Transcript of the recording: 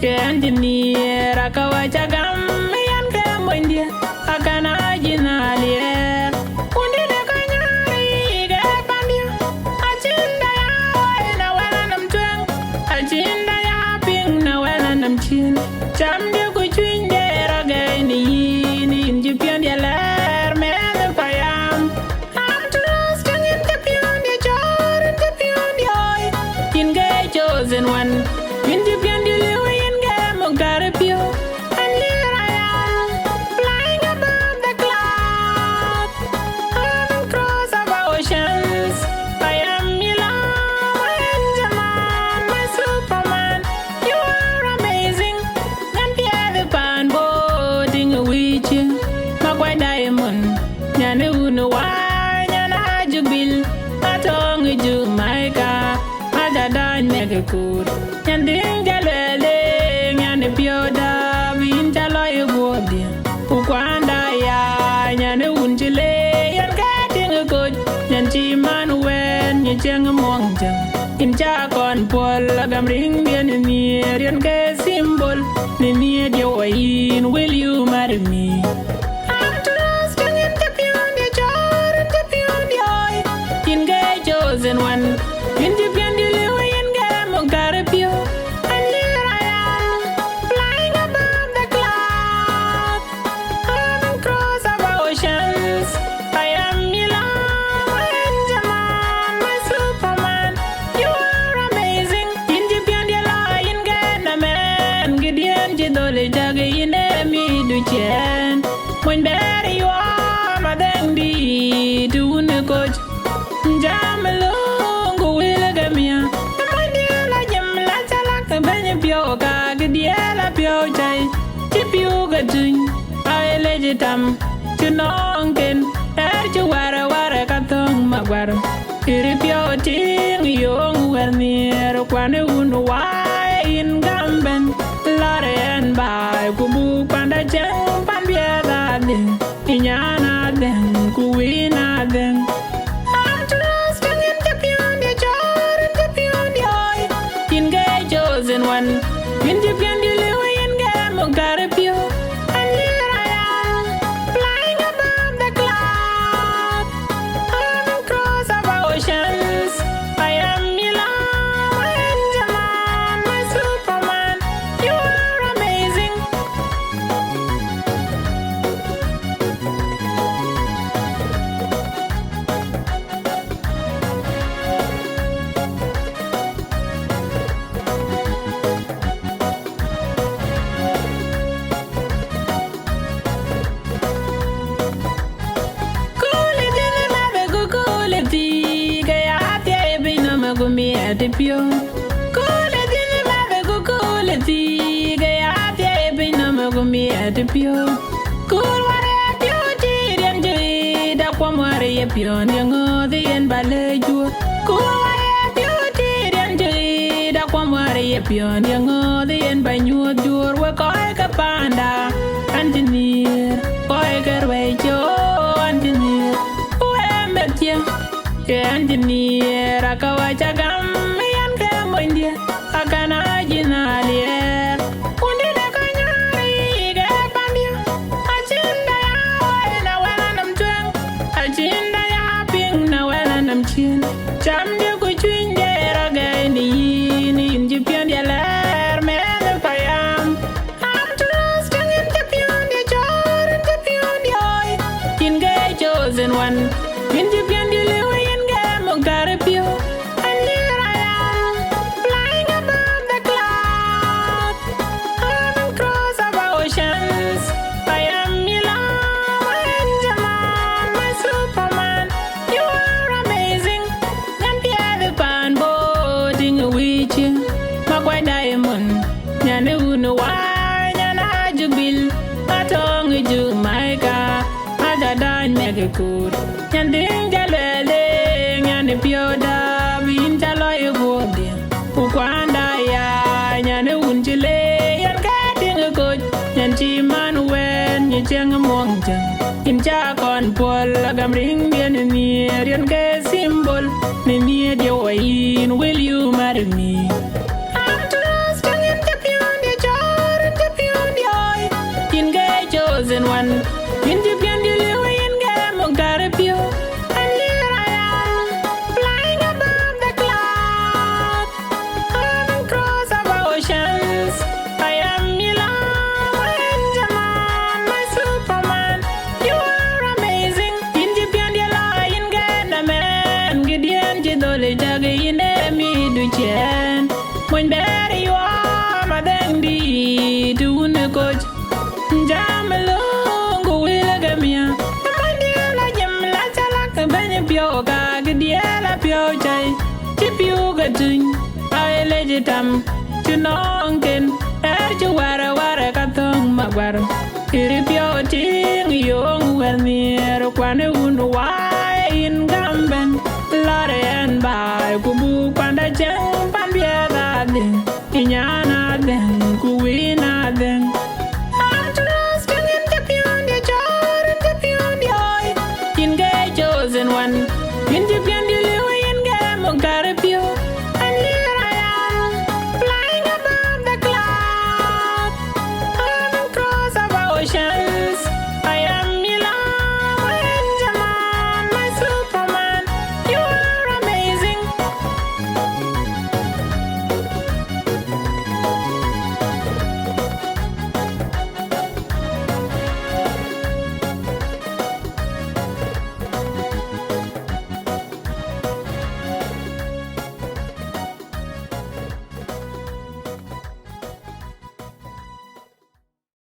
Engineer, Akau Ajeth, yan ka mo India, akana jinalier. Undi de kanyari ge pandia, achinda ya na wala nam twang, achinda ya ping na wala nam chin. Chamde ku chwinde rage ni Egyptian dia ler me the payam. I'm trusting in the pion dia jar, in the pion dia oi. In ge chosen one, in the pion dia got a pure, and here I am, flying above the clouds, I'm across the oceans. I am your love, my angel man, my Superman. You are amazing, and the other pan boarding with you. Makuach diamond, nyane unu wai, nyana jubil, Atong Jooh, Micah, Ajadan mega good, nyanding jalele. Pioda vinjalo yugodia ukwanda ya nyane unjile yan kating good nyanchi manuwen nyecheng mongjang incha kon pol agam ring bien ni yan ke symbol ni dia wain will you marry me. I'm trusting in the beyond the jar and the beyond the eye in the chosen one in the beyond the liwe in the mogarapio. When Betty you are my dandy, doing a coach, jam along, go will a mia. My dear, like him, like a benny pioca, good dear, la piocha, chip you get to I legitam, to nonkin, that you were a catong, Maguire. If you're ting, young, well near, one who why in Gamben, Lare and by Kubu Panda Jam. Inyana den, kuina den. I'm trusting in the beyond the jar and the beyond the eye. In the chosen one, in the beyond the liwe in game garapio. And here I am, flying above the clouds, I'm across the oceans. I am your love, my angel man, my Superman. You are amazing. Pio, cool it in the cool it, Gayat, Binamagumi at the Pio, cool what a beauty and Jay, that one worry a pion, young, the end ballet, cool what a beauty and Jay, that one worry a pion, young, the end by new door, work like a panda, engineer, boy, way, Joe, engineer, who am at you, engineer, Akau Ajeth. India, akana jinalier. Undi de kanyari ge pandia, achinda ya na wala nam twang, achinda ya ping na wala nam chin. Chamde ku chwinde rage ni Egyptian dia ler me the payam. I'm trusting in the beyond the jar and the beyond the eye. In the chosen one, Winjipian di liwin game garipio. And here I am, flying above the clouds, having crossed over oceans. I am Milan, my angel man, my Superman. You are amazing. And Pierre the pan boating with you. Makuach diamond, nyane unu wai, nyana jubil. Atong Jooh, Micah, Ajadan megakur. Nyanding jalele, nyane pioda, vinta loy gode. Ukwanda ya, nyane unjile, yan kating a good. Nyanchi man wen, nycheng mongjang. Incha kon pol, agam ring yan near, yan ke symbol. Near your way, will you marry me? I'm trusting in the pure joy, in the pure joy. In gay chosen one, in the pure in game of Garipio. And here I am, flying above the clouds, having crossed over oceans. I am Milan, my angel man, my Superman. You are amazing. In the pure in game, man, Gideon Jidole Jaggy in me do chen. When there you are, my dandy, to the coach. Jamalong, go will a gamia. My dear, like him, like a benny pioga, Gidiela pio jay. Chip you got doing, I legitam, to nonkin, at you were a catong magwar. If you're ting, young, well near, one who why in Gamben, Lare and by Kubu Panda Jump and Biada then, Inyana then, Kuina then. I'm trusting in the pure joy, in the pure joy. In gay chosen one, in the pure